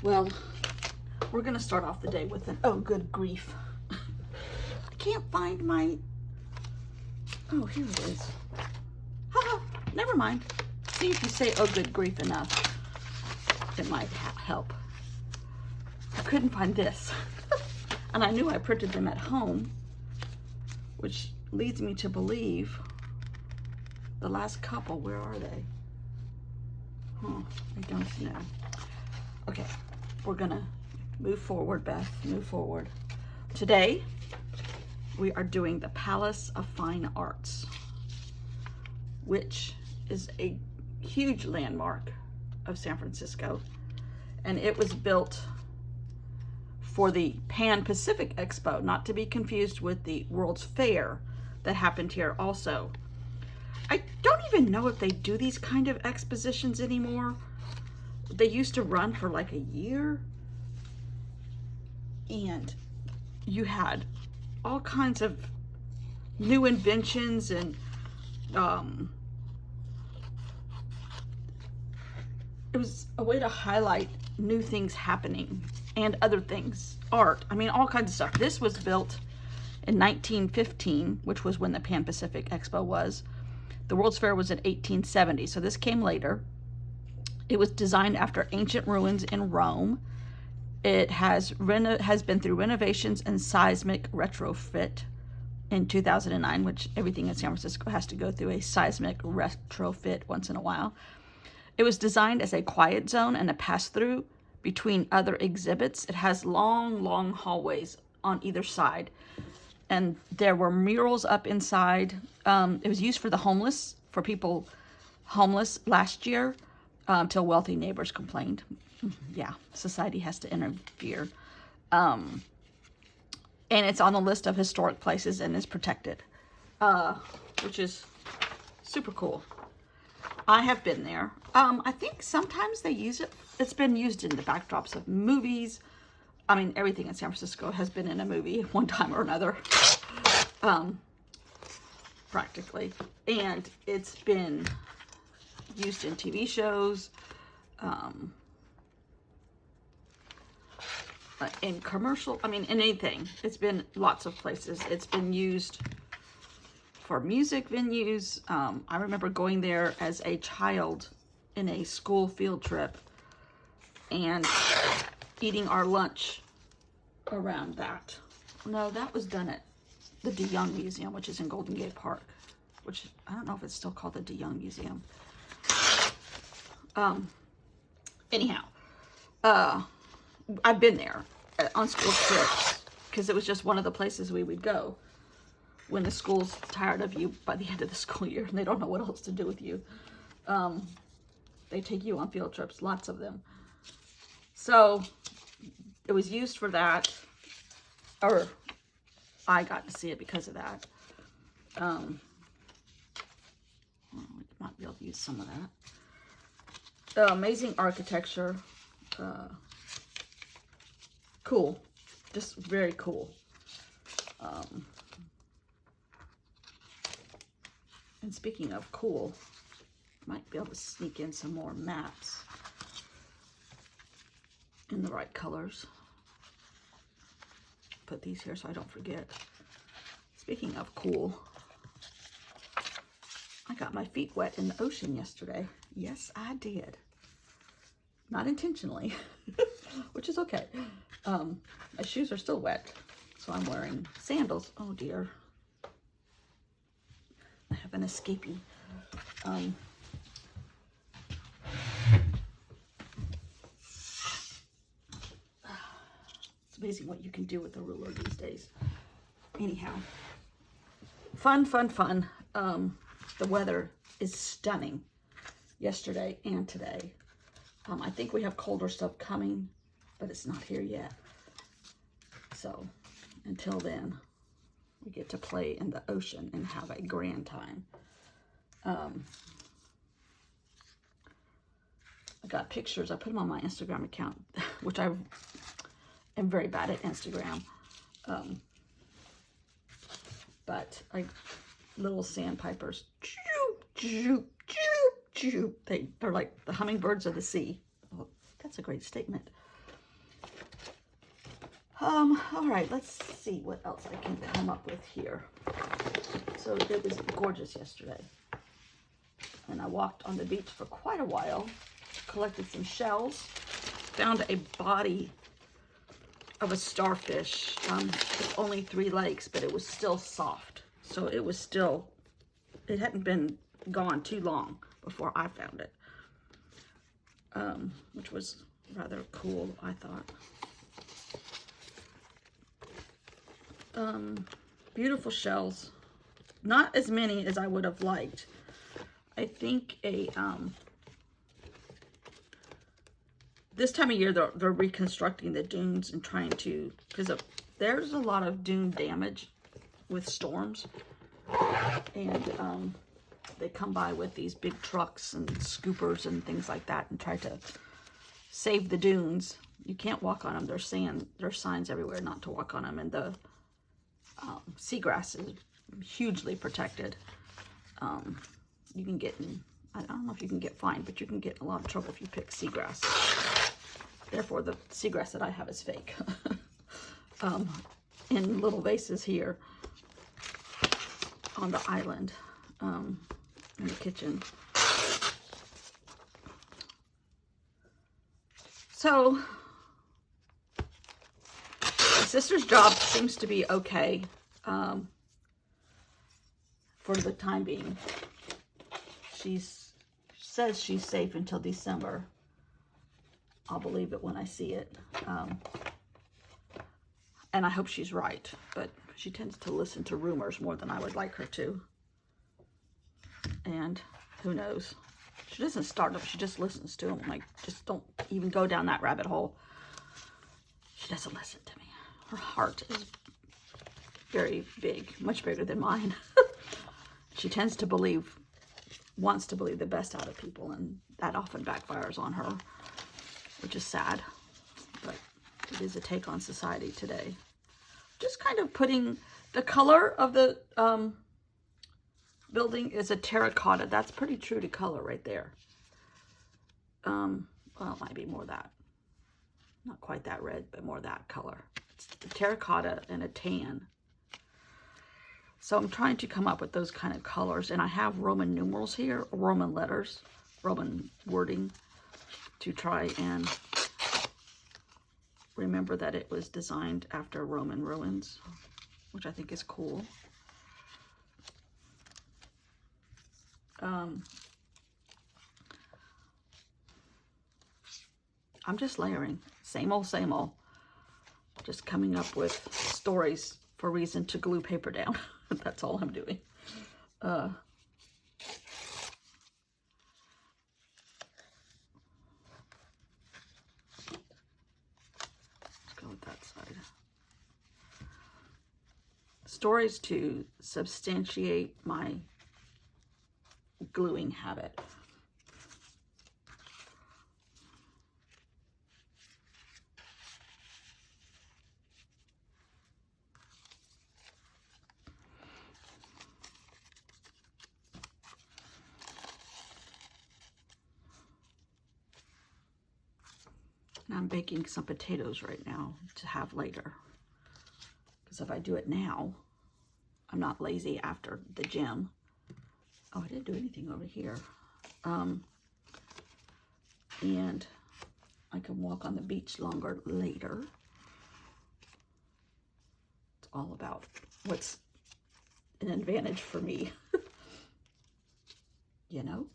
Well, we're going to start off the day with an, oh, good grief. I can't find my, oh, here it is. Haha, never mind. See if you say, oh, good grief enough, it might help. I couldn't find this. And I knew I printed them at home, which leads me to believe the last couple, where are they? Huh, I don't know. Okay, we're gonna move forward, Beth, move forward. Today, we are doing the Palace of Fine Arts, which is a huge landmark of San Francisco. And it was built for the Pan-Pacific Expo, not to be confused with the World's Fair that happened here also. I don't even know if they do these kind of expositions anymore. They used to run for like a year, and you had all kinds of new inventions and it was a way to highlight new things happening and other things, art, I mean, all kinds of stuff. This was built in 1915, which was when the Pan-Pacific Expo was. The World's Fair was in 1870, so this came later. It was designed after ancient ruins in Rome. It has been through renovations and seismic retrofit in 2009, which everything in San Francisco has to go through a seismic retrofit once in a while. It was designed as a quiet zone and a pass-through between other exhibits. It has long, long hallways on either side. And there were murals up inside. It was used for the homeless, for people homeless last year, till wealthy neighbors complained. Yeah, society has to interfere. And it's on the list of historic places and is protected, which is super cool. I have been there. I think sometimes they use it. It's been used in the backdrops of movies. I mean, everything in San Francisco has been in a movie one time or another, practically. And it's been used in TV shows, in commercial, I mean, in anything. It's been lots of places. It's been used for music venues. I remember going there as a child in a school field trip and eating our lunch around that. No, that was done at the DeYoung Museum, which is in Golden Gate Park, which I don't know if it's still called the DeYoung Museum. Anyhow, I've been there on school trips because it was just one of the places we would go when the school's tired of you by the end of the school year and they don't know what else to do with you. They take you on field trips, lots of them. So it was used for that, or I got to see it because of that. Well, we might be able to use some of that. Amazing architecture. Cool. Just very cool. And speaking of cool, might be able to sneak in some more maps in the right colors. Put these here so I don't forget. Speaking of cool, I got my feet wet in the ocean yesterday. Yes, I did. Not intentionally, which is okay. My shoes are still wet, so I'm wearing sandals. Oh dear. I have an escapee. It's amazing what you can do with a ruler these days. Anyhow, fun. The weather is stunning yesterday and today. I think we have colder stuff coming, but it's not here yet. So until then, we get to play in the ocean and have a grand time. I got pictures. I put them on my Instagram account, which I am very bad at Instagram. But little sandpipers. They're like the hummingbirds of the sea. Well, that's a great statement. All right, let's see what else I can come up with here. So it was gorgeous yesterday. And I walked on the beach for quite a while, collected some shells, found a body of a starfish. It's only 3 legs, but it was still soft. So it was still, it hadn't been gone too long before I found it, which was rather cool, I thought. Beautiful shells. Not as many as I would have liked. I think this time of year they're reconstructing the dunes and trying to, because there's a lot of dune damage with storms, and they come by with these big trucks and scoopers and things like that and try to save the dunes. You can't walk on them. There's signs everywhere not to walk on them, and the seagrass is hugely protected. You can get in, I don't know if you can get fined, but you can get in a lot of trouble if you pick seagrass. Therefore, the seagrass that I have is fake. In little vases here on the island, in the kitchen. So, my sister's job seems to be okay for the time being. She says she's safe until December. I'll believe it when I see it. And I hope she's right, but she tends to listen to rumors more than I would like her to. And who knows? She doesn't start them, she just listens to them. Like, just don't even go down that rabbit hole. She doesn't listen to me. Her heart is very big, much bigger than mine. She tends to wants to believe the best out of people, and that often backfires on her, which is sad, but it is a take on society today. Just kind of putting the color of the building is a terracotta. That's pretty true to color right there. Well, it might be more that. Not quite that red, but more that color. It's a terracotta and a tan. So I'm trying to come up with those kind of colors. And I have Roman numerals here, Roman letters, Roman wording, to try and remember that it was designed after Roman ruins, which I think is cool. I'm just layering, same old, just coming up with stories for reason to glue paper down. That's all I'm doing. Let's go with that side. Stories to substantiate my gluing habit. And I'm baking some potatoes right now to have later. Because if I do it now, I'm not lazy after the gym. Oh, I didn't do anything over here. And I can walk on the beach longer later. It's all about what's an advantage for me. You know?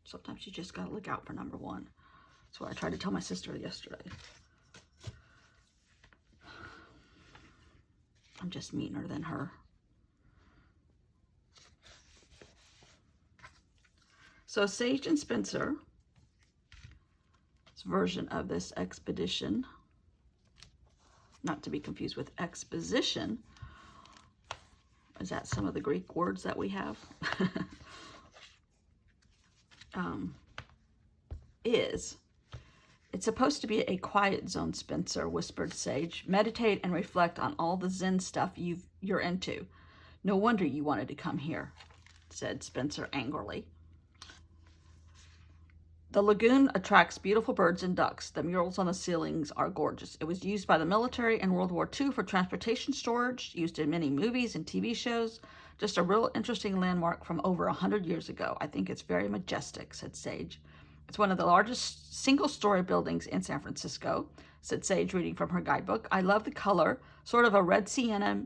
Sometimes you just gotta look out for number one. That's what I tried to tell my sister yesterday. I'm just meaner than her. So Sage and Spencer's version of this expedition, not to be confused with exposition. Is that some of the Greek words that we have? It's supposed to be a quiet zone, Spencer, whispered Sage. Meditate and reflect on all the Zen stuff you're into. No wonder you wanted to come here. said Spencer angrily. The lagoon attracts beautiful birds and ducks. The murals on the ceilings are gorgeous. It was used by the military in World War II for transportation storage, used in many movies and TV shows. Just a real interesting landmark from over 100 years ago. I think it's very majestic, said Sage. It's one of the largest single-story buildings in San Francisco, said Sage, reading from her guidebook. I love the color, sort of a red sienna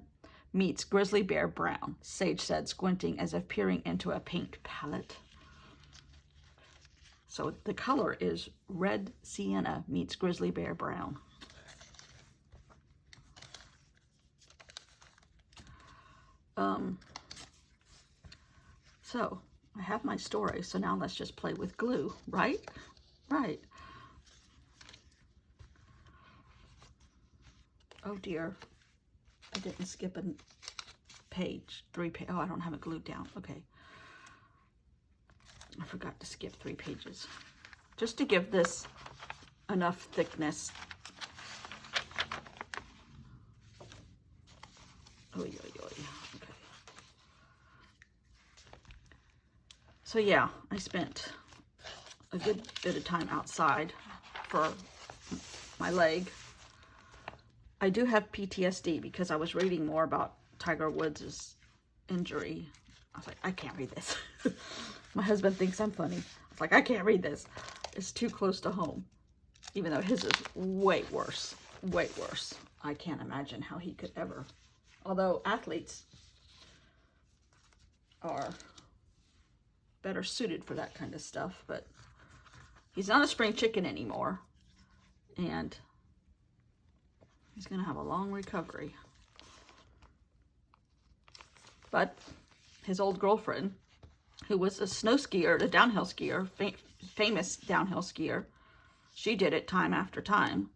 meets grizzly bear brown, Sage said, squinting as if peering into a paint palette. So the color is red sienna meets grizzly bear brown. So I have my story. So now let's just play with glue, right? Right. Oh dear. I didn't skip a page. Oh, I don't have it glued down. Okay. I forgot to skip 3 pages. Just to give this enough thickness. Oy, oy, oy. Okay. So yeah, I spent a good bit of time outside for my leg. I do have PTSD because I was reading more about Tiger Woods' injury. I was like, I can't read this. My husband thinks I'm funny. It's like, I can't read this. It's too close to home. Even though his is way worse. Way worse. I can't imagine how he could ever. Although athletes are better suited for that kind of stuff. But he's not a spring chicken anymore. And he's going to have a long recovery. But his old girlfriend, who was a snow skier, a downhill skier, famous downhill skier. She did it time after time.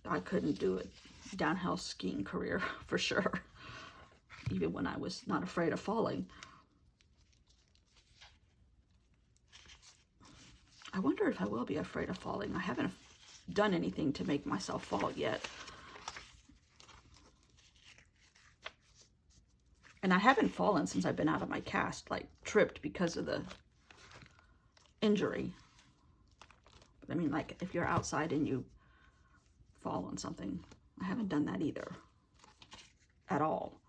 I couldn't do a downhill skiing career for sure, even when I was not afraid of falling. I wonder if I will be afraid of falling. I haven't done anything to make myself fall yet. And I haven't fallen since I've been out of my cast, like tripped because of the injury. But I mean, like if you're outside and you fall on something, I haven't done that either. At all.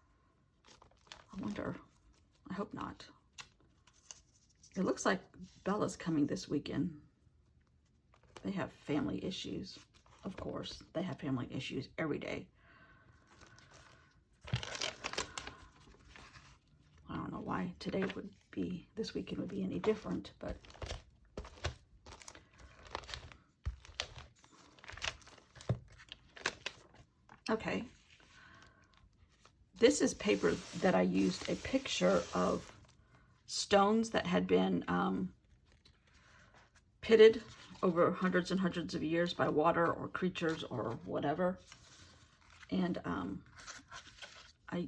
I wonder. I hope not. It looks like Bella's coming this weekend. They have family issues. Of course, they have family issues every day. I don't know why this weekend would be any different, but okay. This is paper that I used a picture of stones that had been pitted over hundreds and hundreds of years by water or creatures or whatever. And I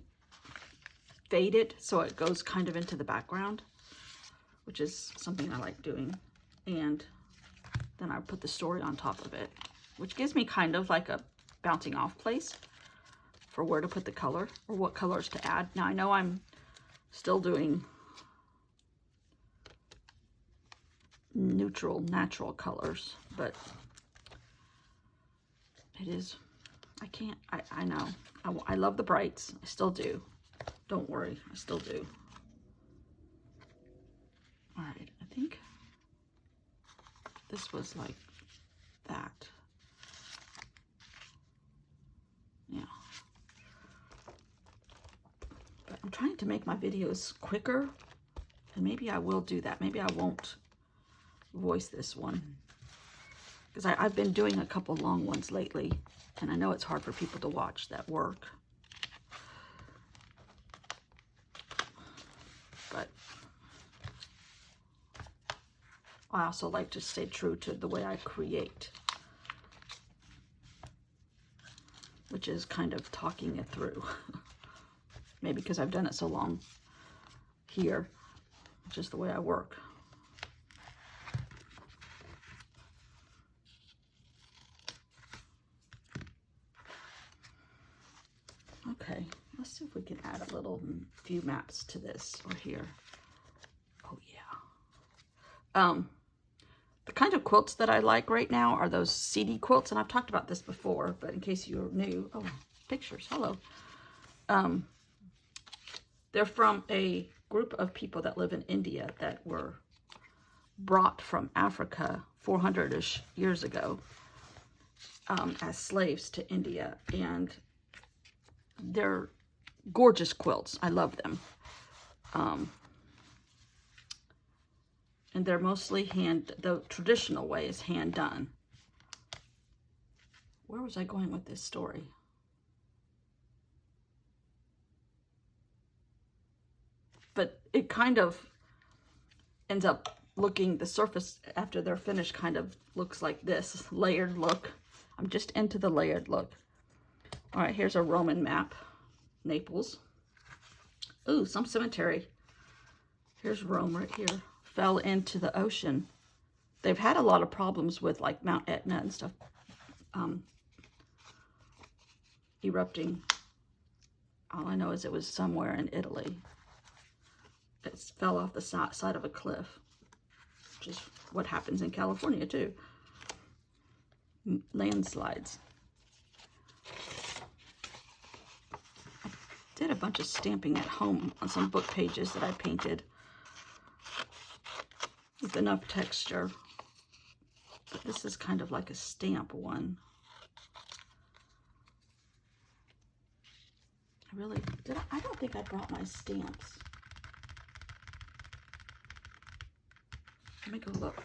fade it so it goes kind of into the background, which is something I like doing. And then I put the story on top of it, which gives me kind of like a bouncing off place for where to put the color or what colors to add. Now I know I'm still doing neutral, natural colors, but it is, I know. I love the brights. I still do. Don't worry, I still do. All right, I think this was like that. Yeah. But I'm trying to make my videos quicker, and maybe I will do that. Maybe I won't voice this one, because I've been doing a couple long ones lately, and I know it's hard for people to watch that work. But I also like to stay true to the way I create, which is kind of talking it through. Maybe because I've done it so long here, which is the way I work. Okay, Let's see if we can add a little few maps to this or here. Oh yeah. The kind of quilts that I like right now are those CD quilts, and I've talked about this before, but in case you're new, oh, pictures, hello. They're from a group of people that live in India that were brought from Africa 400-ish years ago as slaves to India, and they're gorgeous quilts. I love them. And they're mostly the traditional way is hand done. Where was I going with this story? But it kind of ends up looking, the surface after they're finished kind of looks like this, layered look. I'm just into the layered look. All right, here's a Roman map, Naples. Ooh, some cemetery. Here's Rome right here. Fell into the ocean. They've had a lot of problems with like Mount Etna and stuff erupting. All I know is it was somewhere in Italy. It fell off the side of a cliff, which is what happens in California too. Landslides. I did a bunch of stamping at home on some book pages that I painted with enough texture. But this is kind of like a stamp one. I don't think I brought my stamps. Let me go look.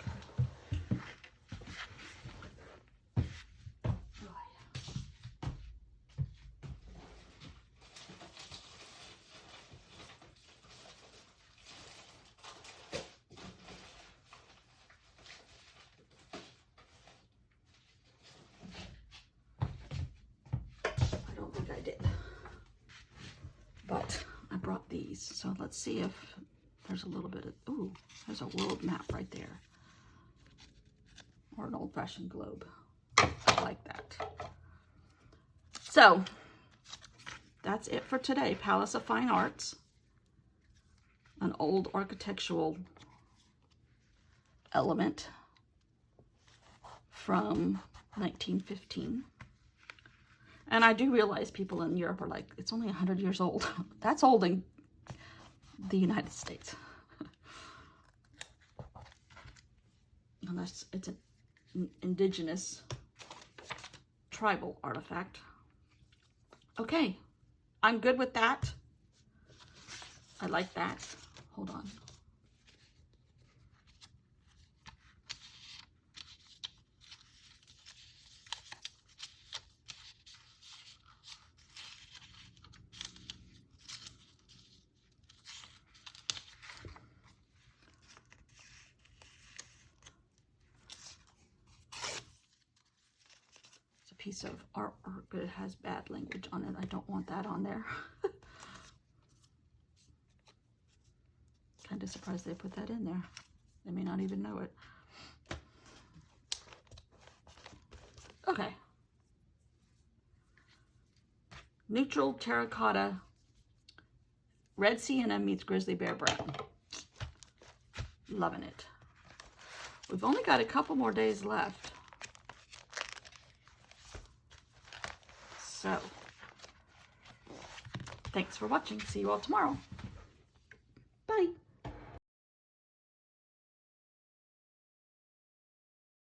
I don't think I did. But I brought these, so let's see if there's a little bit of, ooh, there's a world map right there. Or an old-fashioned globe. I like that. So, that's it for today. Palace of Fine Arts. An old architectural element from 1915. And I do realize people in Europe are like, it's only 100 years old. That's old in the United States. Unless it's an indigenous tribal artifact. Okay, I'm good with that. I like that. Hold on. Piece of artwork, but it has bad language on it. I don't want that on there. Kind of surprised they put that in there. They may not even know it. Okay. Neutral terracotta, red sienna meets grizzly bear brown. Loving it. We've only got a couple more days left. So, thanks for watching. See you all tomorrow.